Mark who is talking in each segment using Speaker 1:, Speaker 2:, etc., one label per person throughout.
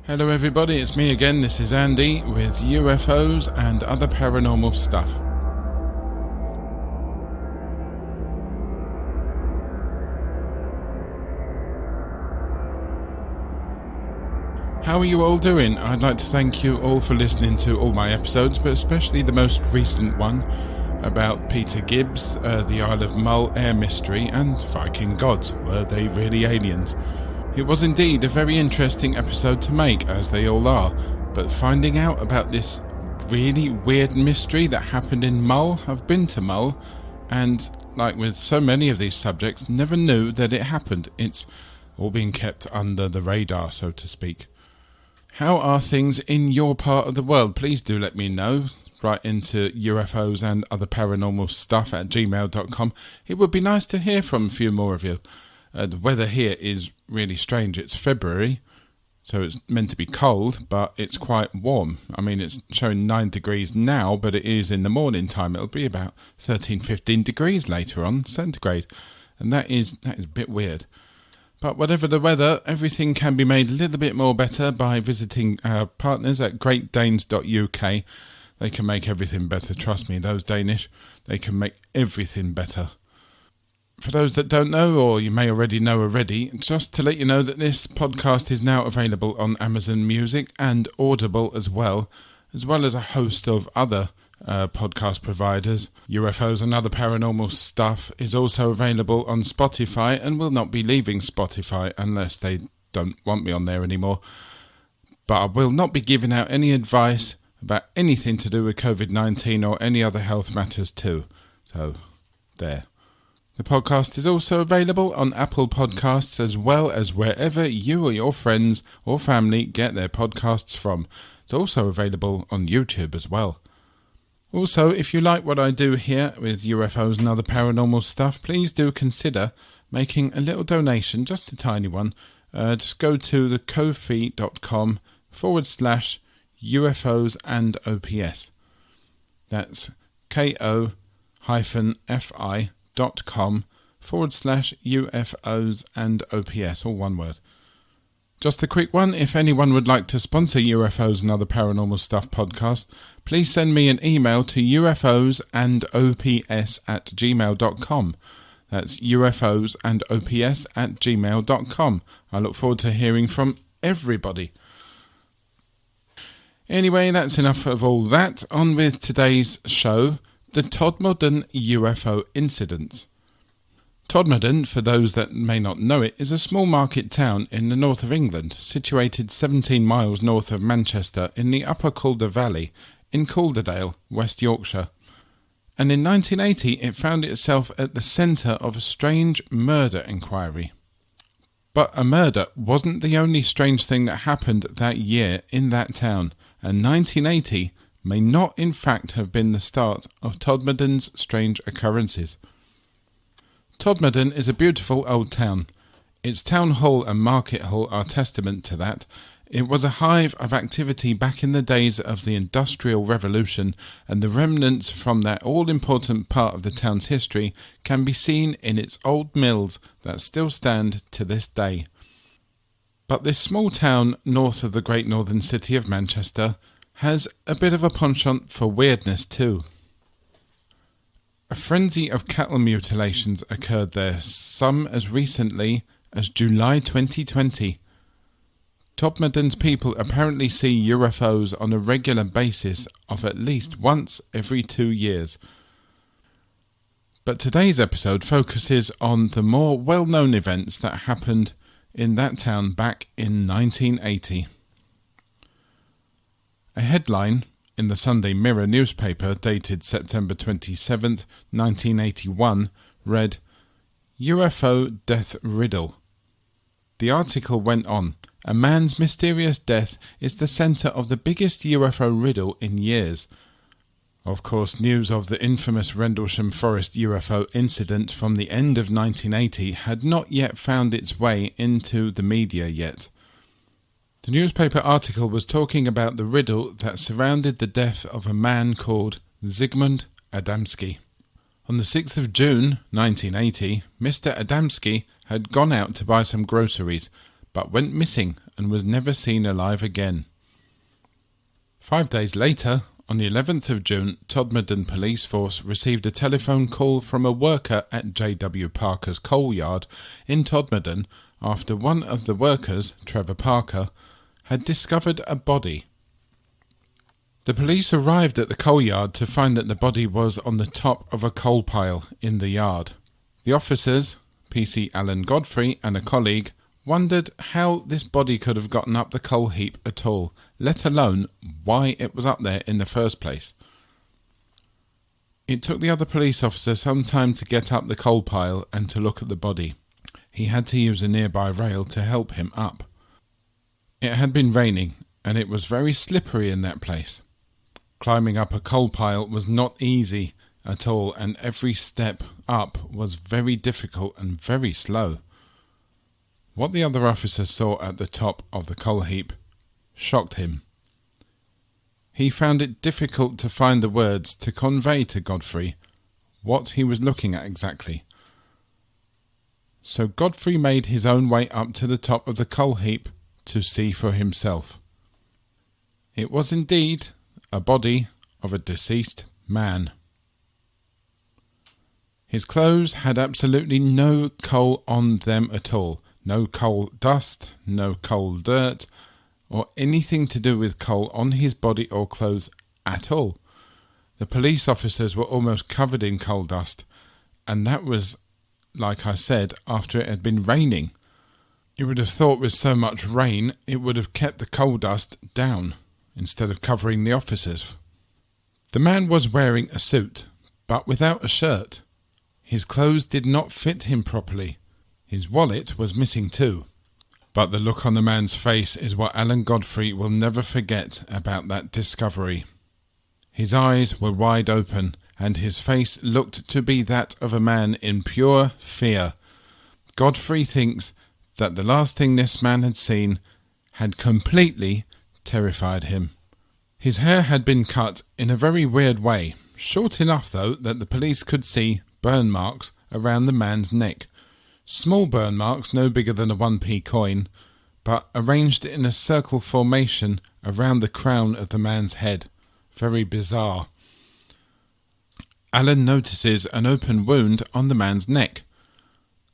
Speaker 1: Hello everybody, it's me again, this is Andy with UFOs and other paranormal stuff. How are you all doing? I'd like to thank you all for listening to all my episodes, but especially the most recent one about Peter Gibbs, the Isle of Mull air mystery and Viking gods. Were they really aliens? It was indeed a very interesting episode to make, as they all are, but finding out about this really weird mystery that happened in Mull, I've been to Mull, and like with so many of these subjects, never knew that it happened. It's all been kept under the radar, so to speak. How are things in your part of the world? Please do let me know. Write into UFOs and other paranormal stuff at gmail.com. It would be nice to hear from a few more of you. The weather here is really strange. It's February, so it's meant to be cold, but it's quite warm. I mean, it's showing 9 degrees now, but it is in the morning time. It'll be about 13, 15 degrees later on, centigrade. And that is a bit weird. But whatever the weather, everything can be made a little bit more better by visiting our partners at greatdanes.uk. They can make everything better. Trust me, those Danish, they can make everything better. For those that don't know, or you may already know already, just to let you know that this podcast is now available on Amazon Music and Audible as well as a host of other podcast providers. UFOs and other paranormal stuff is also available on Spotify and will not be leaving Spotify unless they don't want me on there anymore. But I will not be giving out any advice about anything to do with COVID-19 or any other health matters too. So, there. The podcast is also available on Apple Podcasts as well as wherever you or your friends or family get their podcasts from. It's also available on YouTube as well. Also, if you like what I do here with UFOs and other paranormal stuff, please do consider making a little donation, just a tiny one. Just go to the ko-fi.com/UFOs and OPS. That's ko-fi.com/UFOs and OPS, all one word. Just a quick one, if anyone would like to sponsor UFOs and other paranormal stuff podcast, please send me an email to ufosandops@gmail.com. That's ufosandops@gmail.com. I look forward to hearing from everybody. Anyway, that's enough of all that. On with today's show, the Todmorden UFO Incidents. Todmorden, for those that may not know it, is a small market town in the north of England, situated 17 miles north of Manchester in the Upper Calder Valley in Calderdale, West Yorkshire. And in 1980 it found itself at the centre of a strange murder inquiry. But a murder wasn't the only strange thing that happened that year in that town, and 1980 may not in fact have been the start of Todmorden's strange occurrences. Todmorden is a beautiful old town. Its town hall and market hall are testament to that. It was a hive of activity back in the days of the Industrial Revolution, and the remnants from that all-important part of the town's history can be seen in its old mills that still stand to this day. But this small town north of the great northern city of Manchester has a bit of a penchant for weirdness too. A frenzy of cattle mutilations occurred there, some as recently as July 2020. Todmorden's people apparently see UFOs on a regular basis of at least once every 2 years. But today's episode focuses on the more well-known events that happened in that town back in 1980. A headline in the Sunday Mirror newspaper dated September 27th, 1981 read, UFO Death Riddle. The article went on, a man's mysterious death is the centre of the biggest UFO riddle in years. Of course, news of the infamous Rendlesham Forest UFO incident from the end of 1980 had not yet found its way into the media yet. The newspaper article was talking about the riddle that surrounded the death of a man called Zigmund Adamski. On the 6th of June 1980, Mr. Adamski had gone out to buy some groceries, but went missing and was never seen alive again. 5 days later, on the 11th of June, Todmorden Police Force received a telephone call from a worker at J.W. Parker's coal yard in Todmorden after one of the workers, Trevor Parker, had discovered a body. The police arrived at the coal yard to find that the body was on the top of a coal pile in the yard. The officers, PC Alan Godfrey and a colleague, wondered how this body could have gotten up the coal heap at all, let alone why it was up there in the first place. It took the other police officer some time to get up the coal pile and to look at the body. He had to use a nearby rail to help him up. It had been raining, and it was very slippery in that place. Climbing up a coal pile was not easy at all, and every step up was very difficult and very slow. What the other officer saw at the top of the coal heap shocked him. He found it difficult to find the words to convey to Godfrey what he was looking at exactly. So Godfrey made his own way up to the top of the coal heap to see for himself. It was indeed a body of a deceased man. His clothes had absolutely no coal on them at all. No coal dust, no coal dirt, or anything to do with coal on his body or clothes at all. The police officers were almost covered in coal dust, and that was, like I said, after it had been raining. You would have thought with so much rain it would have kept the coal dust down instead of covering the officers. The man was wearing a suit, but without a shirt. His clothes did not fit him properly. His wallet was missing too. But the look on the man's face is what Alan Godfrey will never forget about that discovery. His eyes were wide open, and his face looked to be that of a man in pure fear. Godfrey thinks that the last thing this man had seen had completely terrified him. His hair had been cut in a very weird way, short enough though that the police could see burn marks around the man's neck. Small burn marks no bigger than a 1p coin, but arranged in a circle formation around the crown of the man's head. Very bizarre. Alan notices an open wound on the man's neck.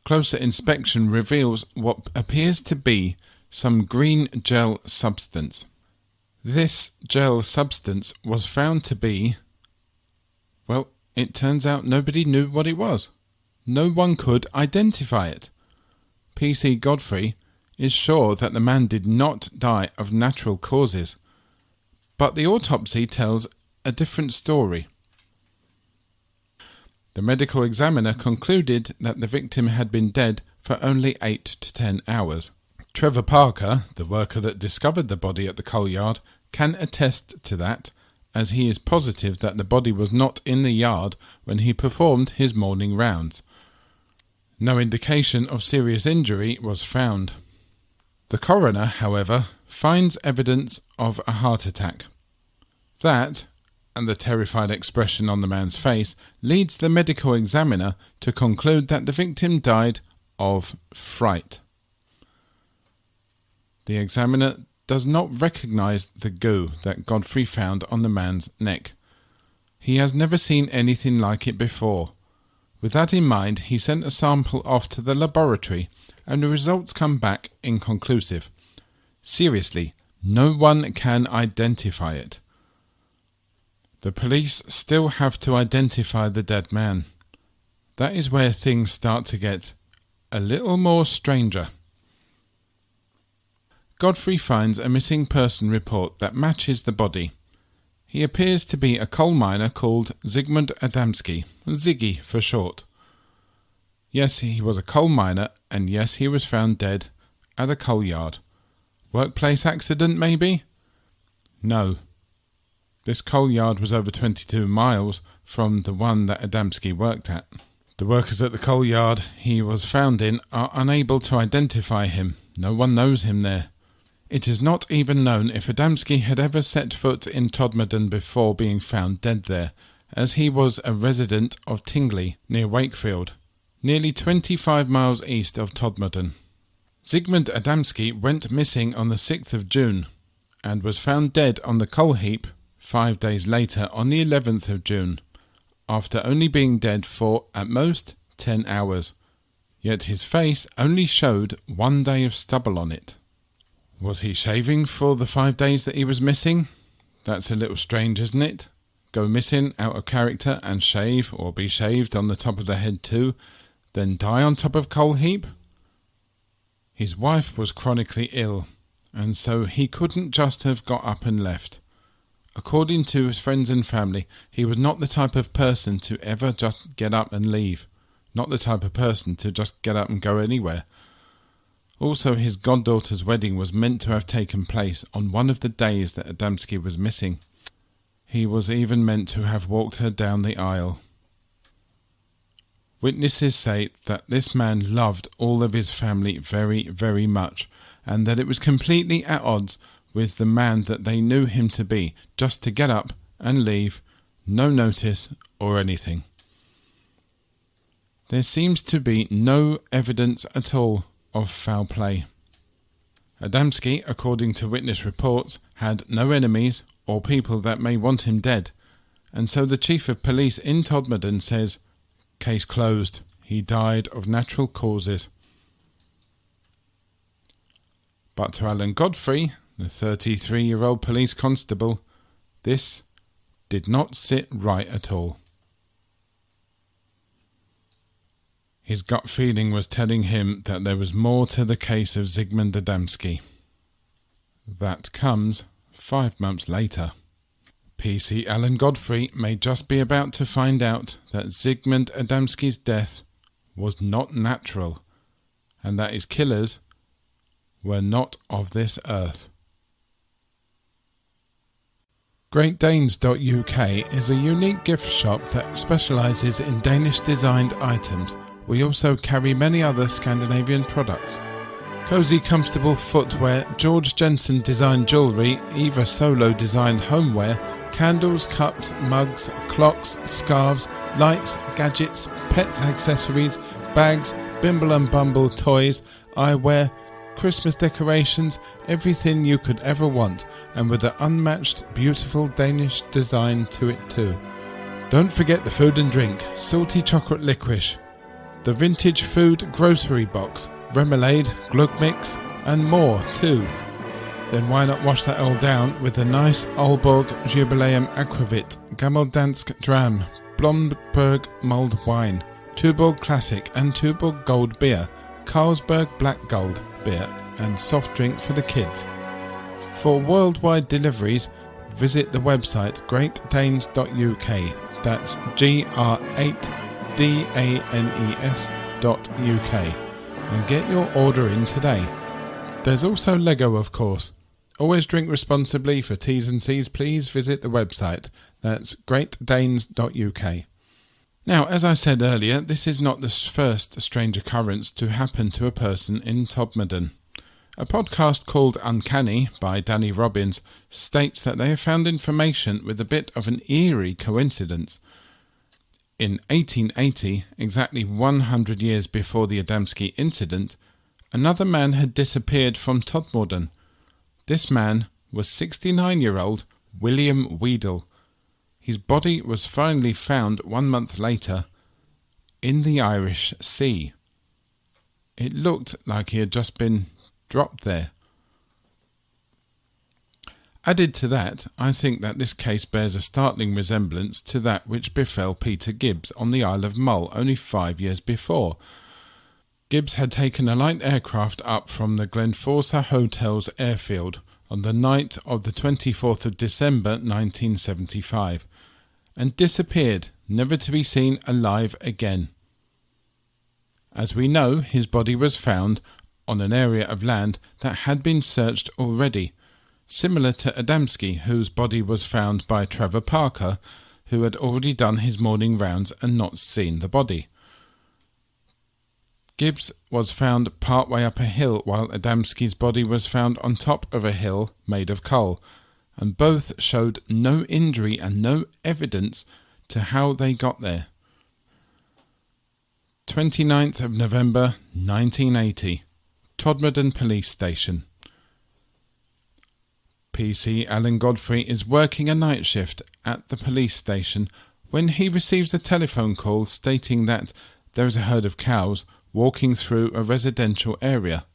Speaker 1: Closer inspection reveals what appears to be some green gel substance. This gel substance was found to be... well, it turns out nobody knew what it was. No one could identify it. PC Godfrey is sure that the man did not die of natural causes, but the autopsy tells a different story. The medical examiner concluded that the victim had been dead for only 8 to 10 hours. Trevor Parker, the worker that discovered the body at the coal yard, can attest to that, as he is positive that the body was not in the yard when he performed his morning rounds. No indication of serious injury was found. The coroner, however, finds evidence of a heart attack. That, and the terrified expression on the man's face, leads the medical examiner to conclude that the victim died of fright. The examiner does not recognise the goo that Godfrey found on the man's neck. He has never seen anything like it before. With that in mind, he sent a sample off to the laboratory, and the results come back inconclusive. Seriously, no one can identify it. The police still have to identify the dead man. That is where things start to get a little more stranger. Godfrey finds a missing person report that matches the body. He appears to be a coal miner called Zigmund Adamski, Ziggy for short. Yes, he was a coal miner, and yes, he was found dead at a coal yard. Workplace accident, maybe? No. This coal yard was over 22 miles from the one that Adamski worked at. The workers at the coal yard he was found in are unable to identify him. No one knows him there. It is not even known if Adamski had ever set foot in Todmorden before being found dead there, as he was a resident of Tingley, near Wakefield, nearly 25 miles east of Todmorden. Zigmund Adamski went missing on the 6th of June and was found dead on the coal heap 5 days later on the 11th of June, after only being dead for, at most, 10 hours. Yet his face only showed 1 day of stubble on it. Was he shaving for the 5 days that he was missing? That's a little strange, isn't it? Go missing out of character and shave, or be shaved on the top of the head too, then die on top of coal heap? His wife was chronically ill, and so he couldn't just have got up and left. According to his friends and family, he was not the type of person to ever just get up and leave. Not the type of person to just get up and go anywhere. Also, his goddaughter's wedding was meant to have taken place on one of the days that Adamski was missing. He was even meant to have walked her down the aisle. Witnesses say that this man loved all of his family very, very much, and that it was completely at odds with the man that they knew him to be, just to get up and leave, no notice or anything. There seems to be no evidence at all of foul play. Adamski, according to witness reports, had no enemies or people that may want him dead, and so the chief of police in Todmorden says, case closed, he died of natural causes. But to Alan Godfrey, the 33-year-old police constable, this did not sit right at all. His gut feeling was telling him that there was more to the case of Zigmund Adamski. That comes 5 months later. PC Alan Godfrey may just be about to find out that Zigmund Adamski's death was not natural, and that his killers were not of this earth. GreatDanes.uk is a unique gift shop that specialises in Danish-designed items. We also carry many other Scandinavian products. Cosy, comfortable footwear, George Jensen designed jewellery, Eva Solo designed homeware, candles, cups, mugs, clocks, scarves, lights, gadgets, pets accessories, bags, Bimble and Bumble toys, eyewear, Christmas decorations, everything you could ever want, and with an unmatched, beautiful Danish design to it too. Don't forget the food and drink, salty chocolate licorice, the vintage food grocery box, remoulade, glug mix, and more too. Then why not wash that all down with a nice Aalborg Jubileum Aquavit, Gammeldansk Dram, Blomberg mulled wine, Tuborg Classic and Tuborg Gold beer, Carlsberg Black Gold beer, and soft drink for the kids. For worldwide deliveries, visit the website greatdanes.uk. That's GR8DANES.uk and get your order in today. There's also Lego, of course. Always drink responsibly. For T's and C's, please visit the website. That's greatdanes.uk. Now, as I said earlier, this is not the first strange occurrence to happen to a person in Todmorden. A podcast called Uncanny by Danny Robbins states that they have found information with a bit of an eerie coincidence. In 1880, exactly 100 years before the Adamski incident, another man had disappeared from Todmorden. This man was 69-year-old William Weedle. His body was finally found 1 month later in the Irish Sea. It looked like he had just been dropped there. Added to that, I think that this case bears a startling resemblance to that which befell Peter Gibbs on the Isle of Mull only 5 years before. Gibbs had taken a light aircraft up from the Glenforsa Hotel's airfield on the night of the 24th of December 1975 and disappeared, never to be seen alive again. As we know, his body was found on an area of land that had been searched already, similar to Adamski, whose body was found by Trevor Parker, who had already done his morning rounds and not seen the body. Gibbs was found partway up a hill, while Adamski's body was found on top of a hill made of coal, and both showed no injury and no evidence to how they got there. 29th of November 1980. Todmorden Police Station. PC Alan Godfrey is working a night shift at the police station when he receives a telephone call stating that there is a herd of cows walking through a residential area.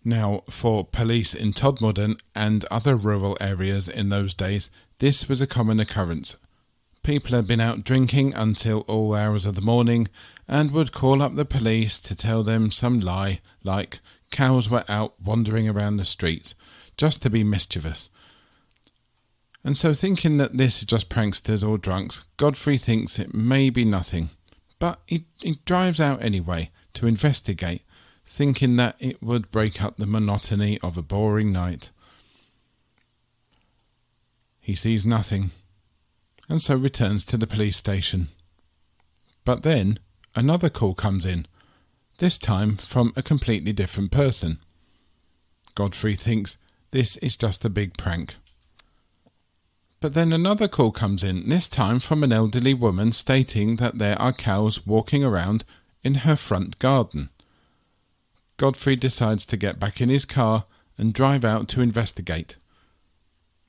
Speaker 1: Now, for police in Todmorden and other rural areas in those days, this was a common occurrence. People had been out drinking until all hours of the morning and would call up the police to tell them some lie, like cows were out wandering around the streets, just to be mischievous. And so, thinking that this is just pranksters or drunks, Godfrey thinks it may be nothing. But he drives out anyway to investigate, thinking that it would break up the monotony of a boring night. He sees nothing, and so returns to the police station. But then another call comes in, this time from a completely different person. Godfrey thinks this is just a big prank. But then another call comes in, this time from an elderly woman stating that there are cows walking around in her front garden. Godfrey decides to get back in his car and drive out to investigate.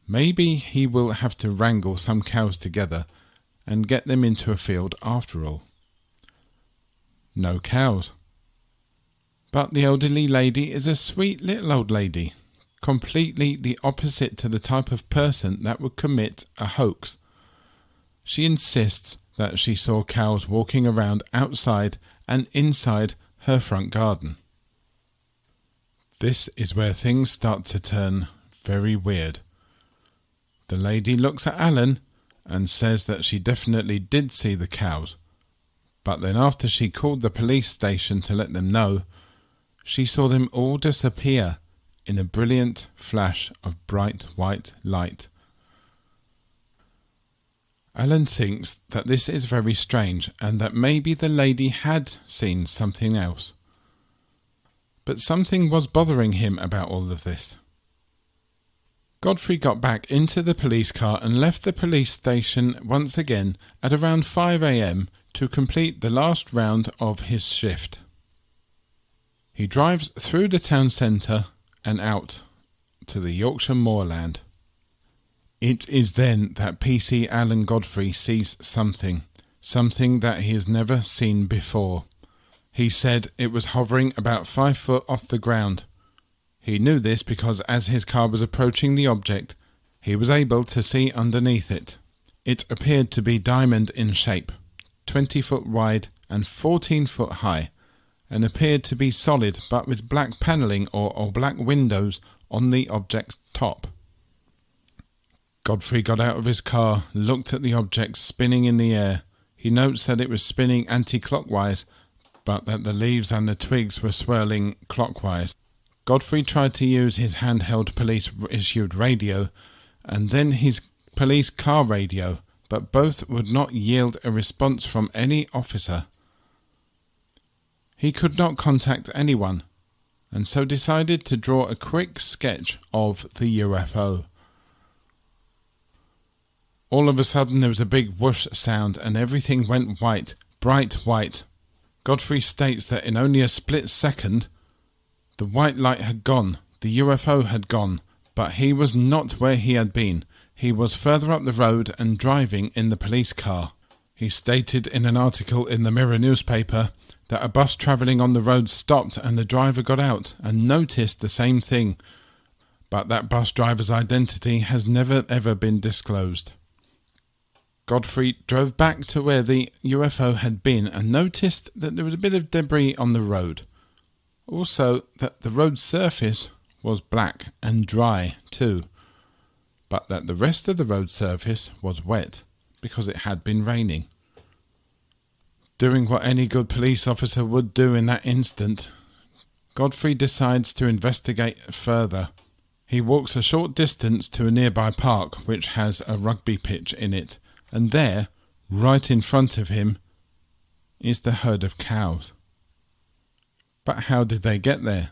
Speaker 1: Maybe he will have to wrangle some cows together and get them into a field after all. No cows. But the elderly lady is a sweet little old lady, completely the opposite to the type of person that would commit a hoax. She insists that she saw cows walking around outside and inside her front garden. This is where things start to turn very weird. The lady looks at Alan and says that she definitely did see the cows, but then after she called the police station to let them know, she saw them all disappear in a brilliant flash of bright white light. Alan thinks that this is very strange and that maybe the lady had seen something else. But something was bothering him about all of this. Godfrey got back into the police car and left the police station once again at around 5 a.m. to complete the last round of his shift. He drives through the town centre and out to the Yorkshire moorland. It is then that PC Alan Godfrey sees something that he has never seen before. He said it was hovering about 5 foot off the ground. He knew this because as his car was approaching the object, he was able to see underneath it. It appeared to be diamond in shape, 20 foot wide and 14 foot high, and appeared to be solid but with black panelling or black windows on the object's top. Godfrey got out of his car, looked at the object spinning in the air. He notes that it was spinning anti-clockwise, but that the leaves and the twigs were swirling clockwise. Godfrey tried to use his handheld police-issued radio and then his police car radio, but both would not yield a response from any officer. He could not contact anyone, and so decided to draw a quick sketch of the UFO. All of a sudden there was a big whoosh sound and everything went white, bright white. Godfrey states that in only a split second, the white light had gone, the UFO had gone, but he was not where he had been. He was further up the road and driving in the police car. He stated in an article in the Mirror newspaper that a bus travelling on the road stopped and the driver got out and noticed the same thing, but that bus driver's identity has never ever been disclosed. Godfrey drove back to where the UFO had been and noticed that there was a bit of debris on the road. Also that the road surface was black and dry too, but that the rest of the road surface was wet because it had been raining. Doing what any good police officer would do in that instant, Godfrey decides to investigate further. He walks a short distance to a nearby park which has a rugby pitch in it, and there, right in front of him, is the herd of cows. But how did they get there?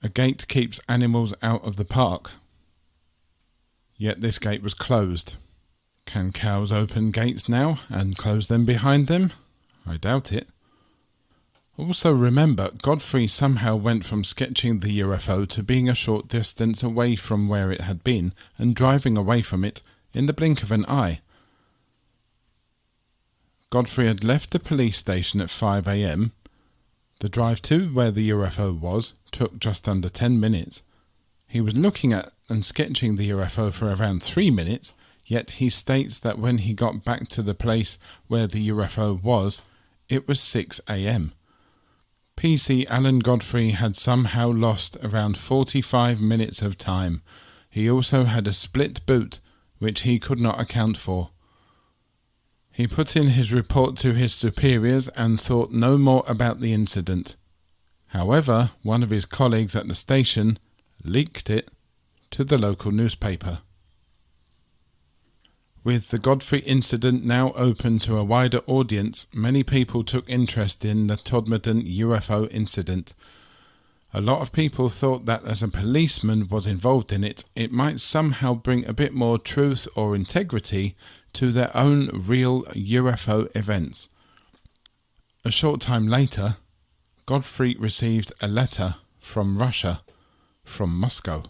Speaker 1: A gate keeps animals out of the park. Yet this gate was closed. Can cows open gates now and close them behind them? I doubt it. Also remember, Godfrey somehow went from sketching the UFO to being a short distance away from where it had been and driving away from it in the blink of an eye. Godfrey had left the police station at 5 a.m. The drive to where the UFO was took just under 10 minutes. He was looking at and sketching the UFO for around 3 minutes, yet he states that when he got back to the place where the UFO was, it was 6 a.m. PC Alan Godfrey had somehow lost around 45 minutes of time. He also had a split boot, which he could not account for. He put in his report to his superiors and thought no more about the incident. However, one of his colleagues at the station leaked it to the local newspaper. With the Godfrey incident now open to a wider audience, many people took interest in the Todmorden UFO incident. A lot of people thought that as a policeman was involved in it, it might somehow bring a bit more truth or integrity to their own real UFO events. A short time later, Godfrey received a letter from Russia, from Moscow.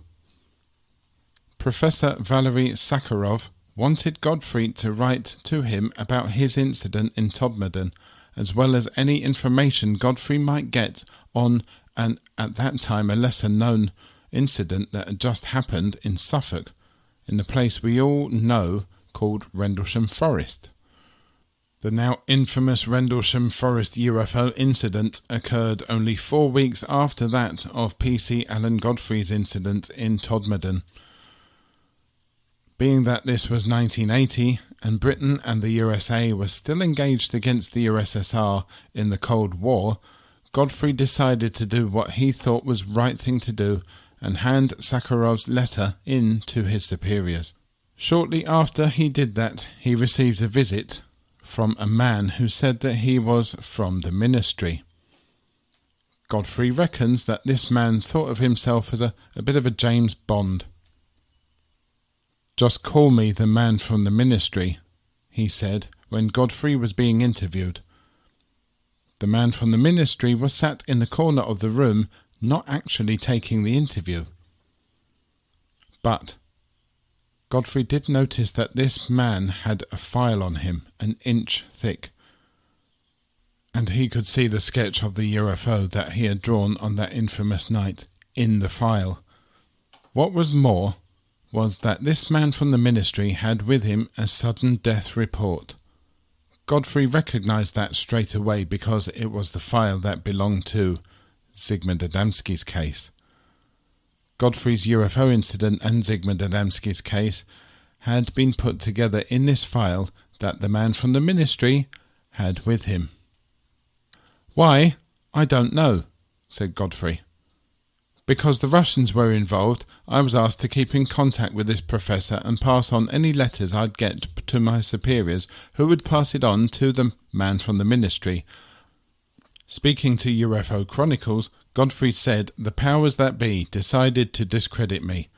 Speaker 1: Professor Valery Sakharov wanted Godfrey to write to him about his incident in Todmorden, as well as any information Godfrey might get on an, at that time, a lesser-known incident that had just happened in Suffolk, in the place we all know called Rendlesham Forest. The now infamous Rendlesham Forest UFO incident occurred only 4 weeks after that of PC Alan Godfrey's incident in Todmorden. Being that this was 1980 and Britain and the USA were still engaged against the USSR in the Cold War, Godfrey decided to do what he thought was right thing to do and hand Sakharov's letter in to his superiors. Shortly after he did that, he received a visit from a man who said that he was from the ministry. Godfrey reckons that this man thought of himself as a bit of a James Bond. "Just call me the man from the ministry," he said when Godfrey was being interviewed. The man from the ministry was sat in the corner of the room, not actually taking the interview. But Godfrey did notice that this man had a file on him, an inch thick, and he could see the sketch of the UFO that he had drawn on that infamous night in the file. What was more was that this man from the ministry had with him a sudden death report. Godfrey recognized that straight away because it was the file that belonged to Zigmund Adamski's case. Godfrey's UFO incident and Zigmund Adamski's case had been put together in this file that the man from the ministry had with him. "Why, I don't know," said Godfrey. "Because the Russians were involved, I was asked to keep in contact with this professor and pass on any letters I'd get to my superiors, who would pass it on to the man from the ministry." Speaking to UFO Chronicles, Godfrey said the powers that be decided to discredit me.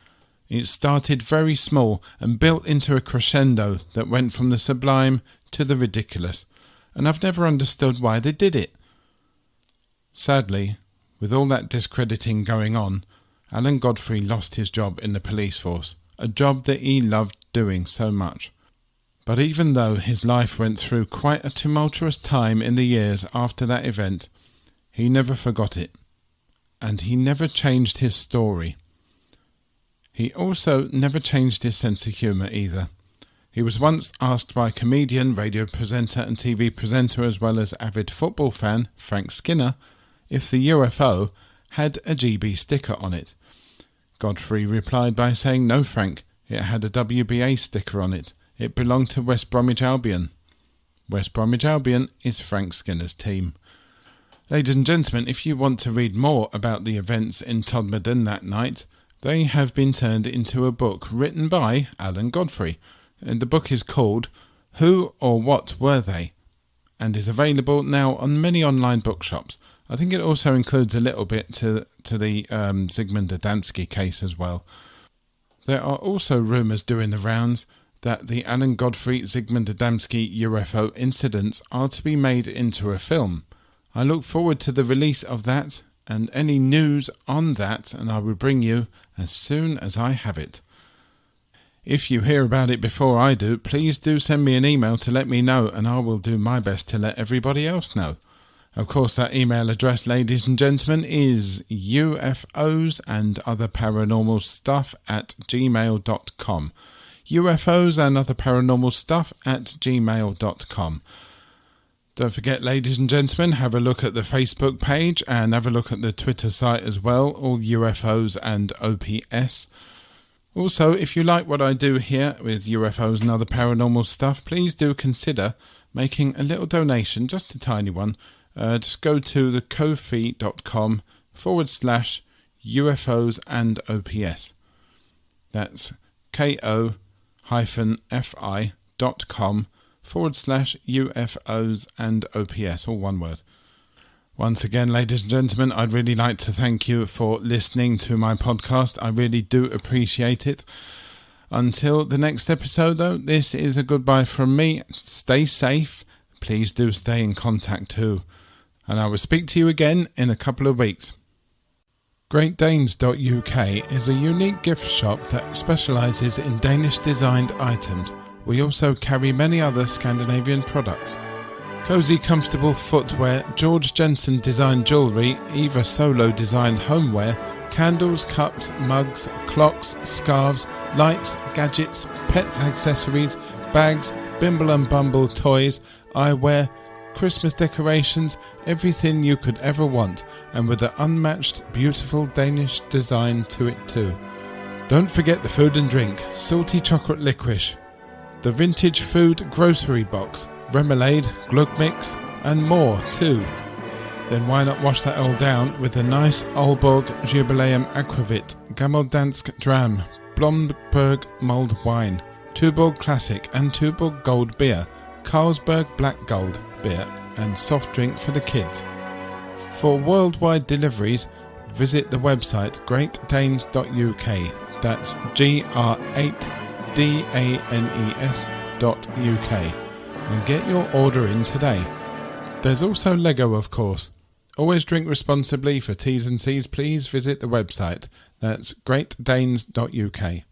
Speaker 1: It started very small and built into a crescendo that went from the sublime to the ridiculous, and I've never understood why they did it. Sadly, with all that discrediting going on, Alan Godfrey lost his job in the police force, a job that he loved doing so much. But even though his life went through quite a tumultuous time in the years after that event, he never forgot it, and he never changed his story. He also never changed his sense of humour either. He was once asked by comedian, radio presenter and TV presenter as well as avid football fan Frank Skinner if the UFO had a GB sticker on it. Godfrey replied by saying, "No, Frank, it had a WBA sticker on it. It belonged to West Bromwich Albion." West Bromwich Albion is Frank Skinner's team. Ladies and gentlemen, if you want to read more about the events in Todmorden that night, they have been turned into a book written by Alan Godfrey. And the book is called Who or What Were They? And is available now on many online bookshops. I think it also includes a little bit to the Zigmund Adamski case as well. There are also rumours doing the rounds that the Alan Godfrey Zigmund Adamski UFO incidents are to be made into a film. I look forward to the release of that and any news on that, and I will bring you as soon as I have it. If you hear about it before I do, please do send me an email to let me know, and I will do my best to let everybody else know. Of course, that email address, ladies and gentlemen, is ufosandotherparanormalstuff@gmail.com. ufosandotherparanormalstuff@gmail.com. Don't forget, ladies and gentlemen, have a look at the Facebook page and have a look at the Twitter site as well, all UFOs and OPS. Also, if you like what I do here with UFOs and other paranormal stuff, please do consider making a little donation, just a tiny one. Just go to the ko-fi.com/UFOs and OPS. That's ko-fi.com/UFOs and OPS, all one word. Once again, ladies and gentlemen, I'd really like to thank you for listening to my podcast. I really do appreciate it. Until the next episode, though, this is a goodbye from me. Stay safe. Please do stay in contact too. And I will speak to you again in a couple of weeks. GreatDanes.uk is a unique gift shop that specialises in Danish-designed items. We also carry many other Scandinavian products. Cozy, comfortable footwear, George Jensen designed jewellery, Eva Solo designed homeware, candles, cups, mugs, clocks, scarves, lights, gadgets, pet accessories, bags, Bimble and Bumble toys, eyewear, Christmas decorations, everything you could ever want, and with an unmatched, beautiful Danish design to it too. Don't forget the food and drink, salty chocolate licorice, the vintage food grocery box, remoulade, glug mix, and more too. Then why not wash that all down with a nice Aalborg Jubileum Aquavit, Gammeldansk Dram, Blomberg mulled wine, Tuborg Classic and Tuborg Gold beer, Carlsberg Black Gold beer, and soft drink for the kids. For worldwide deliveries, visit the website greatdanes.uk. That's GR8DANES.UK. and get your order in today. There's also Lego, of course. Always drink responsibly. For T's and C's, please visit the website. That's greatdanes.uk.